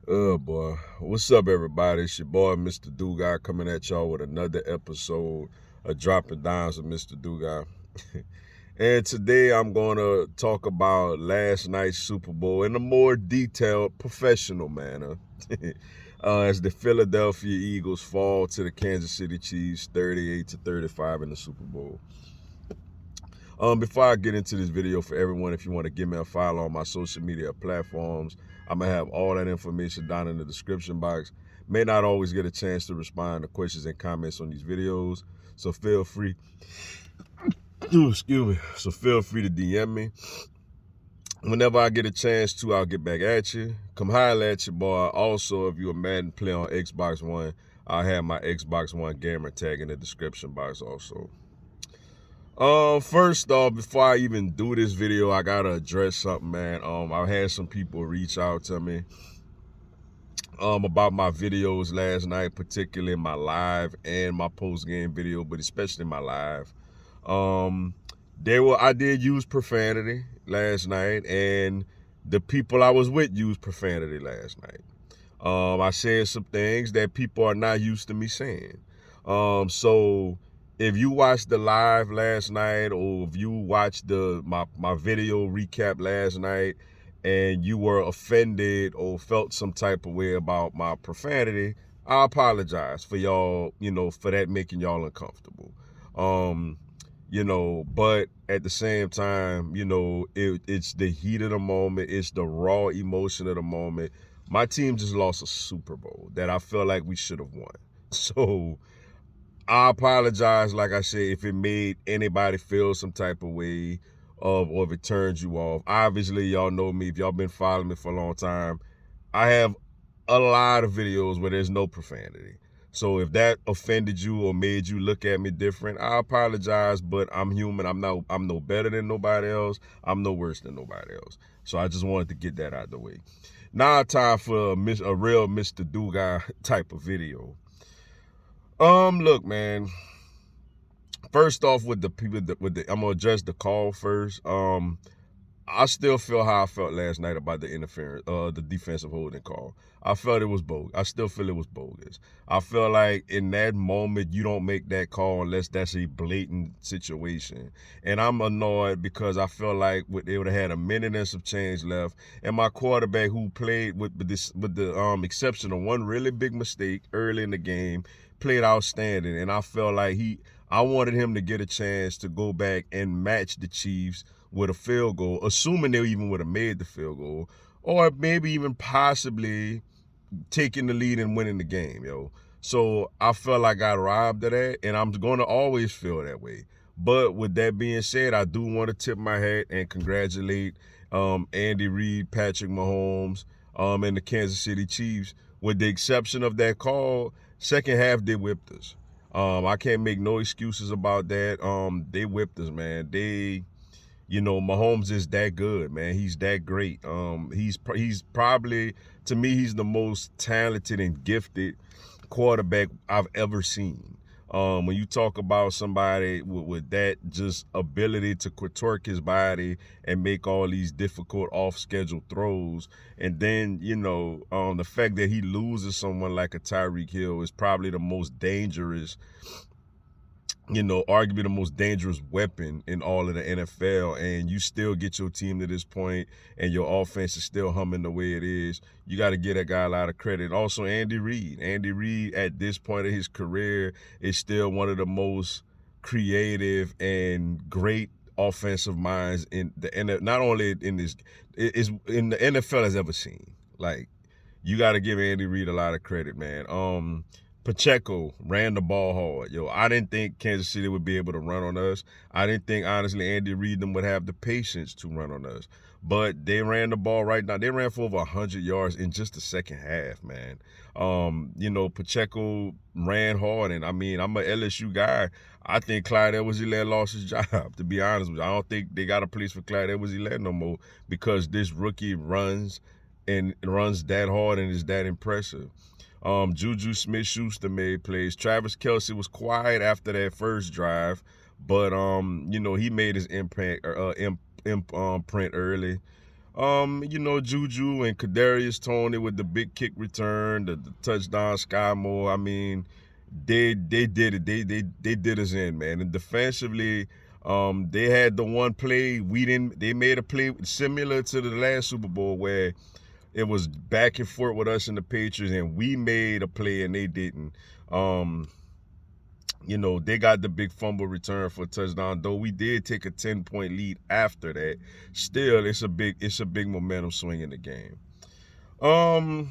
Oh boy, what's up, everybody? It's your boy, Mr. Do Guy, coming at y'all with another episode of Dropping Dimes with Mr. Do Guy. And today I'm going to talk about last night's Super Bowl in a more detailed, professional manner. As the Philadelphia Eagles fall to the Kansas City Chiefs 38-35 in the Super Bowl. Before I get into this video, for everyone, if you want to give me a follow on my social media platforms, I'm going to have all that information down in the description box. May not always get a chance to respond to questions and comments on these videos, so feel free. Excuse me. So feel free to DM me. Whenever I get a chance to, I'll get back at you. Come holler at your boy. Also, if you're a Madden player on Xbox One, I'll have my Xbox One gamer tag in the description box also. First off, before I even do this video, I gotta address something, man. I've had some people reach out to me about my videos last night, particularly my live and my post-game video, but especially my live. I did use profanity last night, and the people I was with used profanity last night. I said some things that people are not used to me saying. So if you watched the live last night, or if you watched my video recap last night, and you were offended or felt some type of way about my profanity, I apologize for y'all, for that making y'all uncomfortable. But at the same time, it's the heat of the moment, it's the raw emotion of the moment. My team just lost a Super Bowl that I feel like we should have won. So I apologize, like I said, if it made anybody feel some type of way, or if it turned you off. Obviously, y'all know me. If y'all been following me for a long time, I have a lot of videos where there's no profanity. So if that offended you or made you look at me different, I apologize, but I'm human. I'm no better than nobody else. I'm no worse than nobody else. So I just wanted to get that out of the way. Now time for a real Mr. Do Guy type of video. Look, man. First off, with the people I'm gonna address the call first. I still feel how I felt last night about the interference, the defensive holding call. I felt it was bogus. I still feel it was bogus. I feel like in that moment, you don't make that call unless that's a blatant situation. And I'm annoyed because I feel like they would have had a minute and some change left. And my quarterback, who played with the exception of one really big mistake early in the game, played outstanding. And I felt like I wanted him to get a chance to go back and match the Chiefs with a field goal, assuming they even would have made the field goal, or maybe even possibly taking the lead and winning the game, yo. So I felt like I got robbed of that, and I'm going to always feel that way. But with that being said, I do want to tip my hat and congratulate Andy Reid, Patrick Mahomes, and the Kansas City Chiefs. With the exception of that call, second half they whipped us. I can't make no excuses about that. They whipped us, man. Mahomes is that good, man. He's that great. He's probably, to me, he's the most talented and gifted quarterback I've ever seen. When you talk about somebody with that just ability to twerk his body and make all these difficult off-schedule throws, and then, the fact that he loses someone like a Tyreek Hill is probably the most dangerous, arguably the most dangerous weapon in all of the NFL, and you still get your team to this point and your offense is still humming the way it is. You got to give that guy a lot of credit. Also, Andy Reid. Andy Reid, at this point of his career, is still one of the most creative and great offensive minds in the NFL, not only in this, is in the NFL has ever seen. Like, you got to give Andy Reid a lot of credit, man. Pacheco ran the ball hard. Yo, I didn't think Kansas City would be able to run on us. I didn't think, honestly, Andy Reid would have the patience to run on us. But they ran the ball right now. They ran for over 100 yards in just the second half, man. Pacheco ran hard. And, I'm an LSU guy. I think Clyde Edwards-Helaire lost his job, to be honest with you. I don't think they got a place for Clyde Edwards-Helaire no more because this rookie runs that hard and is that impressive. Juju Smith-Schuster made plays. Travis Kelce was quiet after that first drive, but he made his imprint early. Juju and Kadarius Toney with the big kick return, the touchdown, Sky Moore. I mean, they did it. They did us in, man. And defensively, they had the one play we didn't. They made a play similar to the last Super Bowl where it was back and forth with us and the Patriots, and we made a play and they didn't. They got the big fumble return for a touchdown, though we did take a 10-point lead after that. Still, it's a big momentum swing in the game. And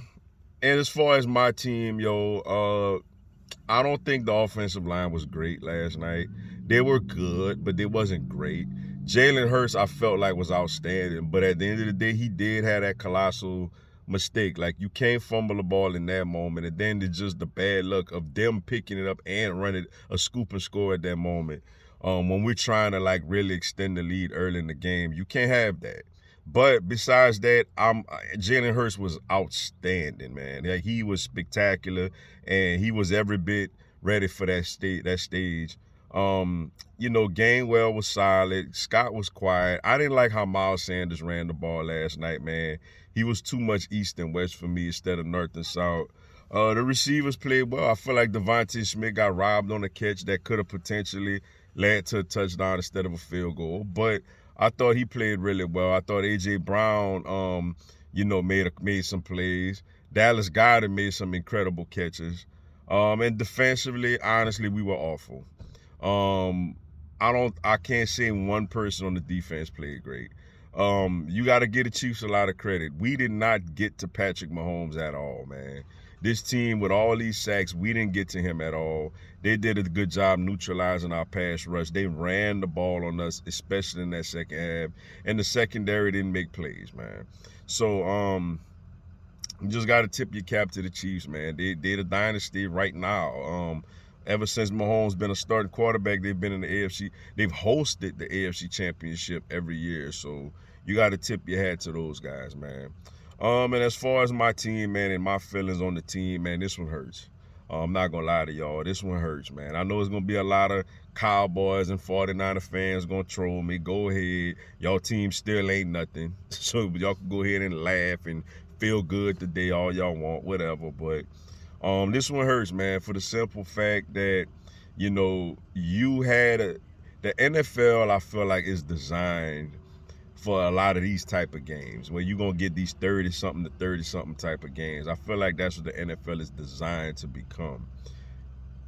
as far as my team, I don't think the offensive line was great last night. They were good, but they wasn't great. Jalen Hurts, I felt like, was outstanding, but at the end of the day, he did have that colossal mistake. Like, you can't fumble the ball in that moment, and then it's just the bad luck of them picking it up and running a scoop and score at that moment. When we're trying to like really extend the lead early in the game, you can't have that. But besides that, Jalen Hurts was outstanding, man. Like, he was spectacular, and he was every bit ready for that stage. Gainwell was solid. Scott was quiet. I didn't like how Miles Sanders ran the ball last night, man. He was too much east and west for me instead of north and south. The receivers played well. I feel like Devontae Smith got robbed on a catch that could have potentially led to a touchdown instead of a field goal. But I thought he played really well. I thought A.J. Brown, made some plays. Dallas Goedert made some incredible catches. And defensively, honestly, we were awful. I can't say one person on the defense played great. You got to give the Chiefs a lot of credit. We did not get to Patrick Mahomes at all, man. This team, with all these sacks, we didn't get to him at all. They did a good job neutralizing our pass rush. They ran the ball on us, especially in that second half. And the secondary didn't make plays, man. So, you just got to tip your cap to the Chiefs, man. They're the dynasty right now. Ever since Mahomes been a starting quarterback, they've been in the AFC. They've hosted the AFC Championship every year. So you got to tip your hat to those guys, man. And as far as my team, man, and my feelings on the team, man, this one hurts. I'm not going to lie to y'all. This one hurts, man. I know it's going to be a lot of Cowboys and 49er fans going to troll me. Go ahead. Y'all team still ain't nothing. So y'all can go ahead and laugh and feel good today all y'all want, whatever. But this one hurts, man, for the simple fact that, you had the NFL, I feel like, is designed for a lot of these type of games where you're going to get these 30-something to 30-something type of games. I feel like that's what the NFL is designed to become.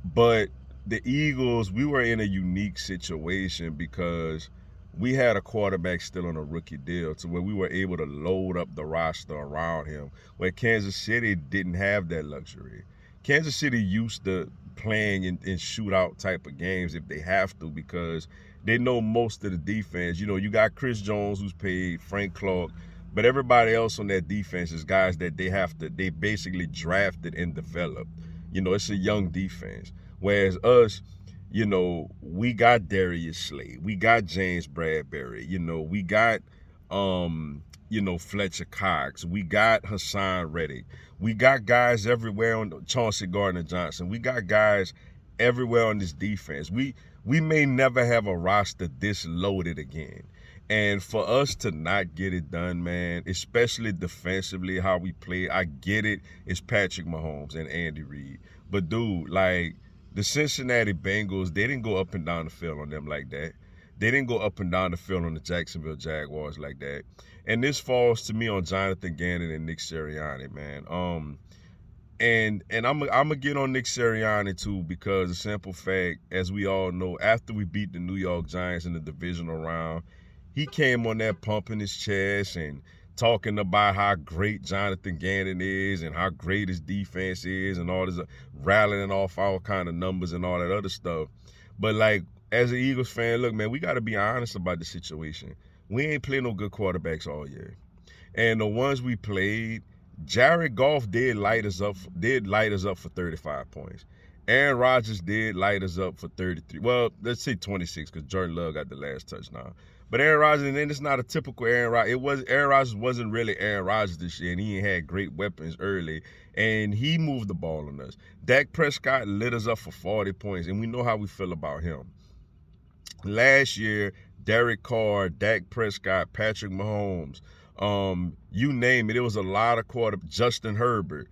But the Eagles, we were in a unique situation because we had a quarterback still on a rookie deal to where we were able to load up the roster around him, where Kansas City didn't have that luxury. Kansas City used to playing in shootout type of games if they have to because they know most of the defense. You got Chris Jones, who's paid, Frank Clark, but everybody else on that defense is guys that they basically drafted and developed. It's a young defense. Whereas us, we got Darius Slade, we got James Bradbury, we got Fletcher Cox, we got Hassan Reddick, we got guys everywhere on Chauncey Gardner-Johnson, we got guys everywhere on this defense. We may never have a roster this loaded again. And for us to not get it done, man, especially defensively, how we play, I get it, it's Patrick Mahomes and Andy Reid. But, dude, like, the Cincinnati Bengals, they didn't go up and down the field on them like that. They didn't go up and down the field on the Jacksonville Jaguars like that. And this falls to me on Jonathan Gannon and Nick Sirianni, man. And I'm going to get on Nick Sirianni, too, because the simple fact, as we all know, after we beat the New York Giants in the divisional round, he came on there pumping his chest and talking about how great Jonathan Gannon is and how great his defense is and all this, rallying off all kind of numbers and all that other stuff. But, like, as an Eagles fan, look, man, we got to be honest about the situation. We ain't played no good quarterbacks all year. And the ones we played, Jared Goff did light us up for 35 points. Aaron Rodgers did light us up for 33. Well, let's say 26 because Jordan Love got the last touchdown. But Aaron Rodgers, and then it's not a typical Aaron Rodgers. Aaron Rodgers wasn't really Aaron Rodgers this year, and he ain't had great weapons early, and he moved the ball on us. Dak Prescott lit us up for 40 points, and we know how we feel about him. Last year, Derek Carr, Dak Prescott, Patrick Mahomes, You name it. It was a lot of Justin Herbert,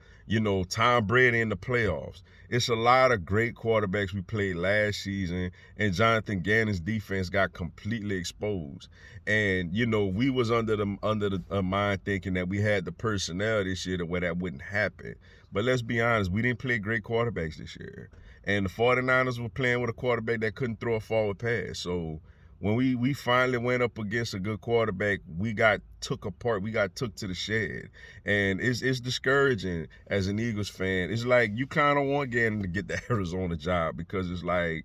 Tom Brady in the playoffs. It's a lot of great quarterbacks we played last season, and Jonathan Gannon's defense got completely exposed. And we was under the mind thinking that we had the personnel this year to where that wouldn't happen. But let's be honest, we didn't play great quarterbacks this year. And the 49ers were playing with a quarterback that couldn't throw a forward pass. So when we finally went up against a good quarterback, we got took apart. We got took to the shed. And it's discouraging as an Eagles fan. It's like you kind of want Gannon to get the Arizona job, because it's like,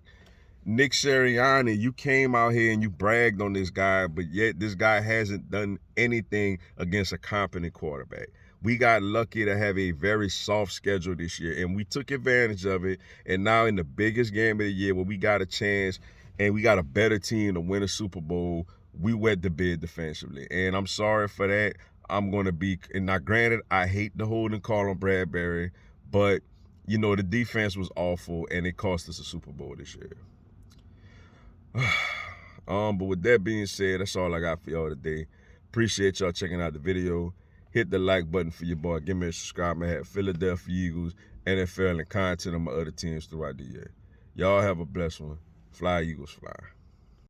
Nick Sirianni, you came out here and you bragged on this guy, but yet this guy hasn't done anything against a competent quarterback. We got lucky to have a very soft schedule this year, and we took advantage of it. And now in the biggest game of the year, where we got a chance and we got a better team to win a Super Bowl, we wet the bed defensively. And I'm sorry for that. I'm going to be, and now granted, I hate the holding call on Bradbury, but, the defense was awful, and it cost us a Super Bowl this year. But with that being said, that's all I got for y'all today. Appreciate y'all checking out the video. Hit the like button for your boy. Give me a subscribe. I had Philadelphia Eagles, NFL, and content on my other teams throughout the year. Y'all have a blessed one. Fly, Eagles, fly.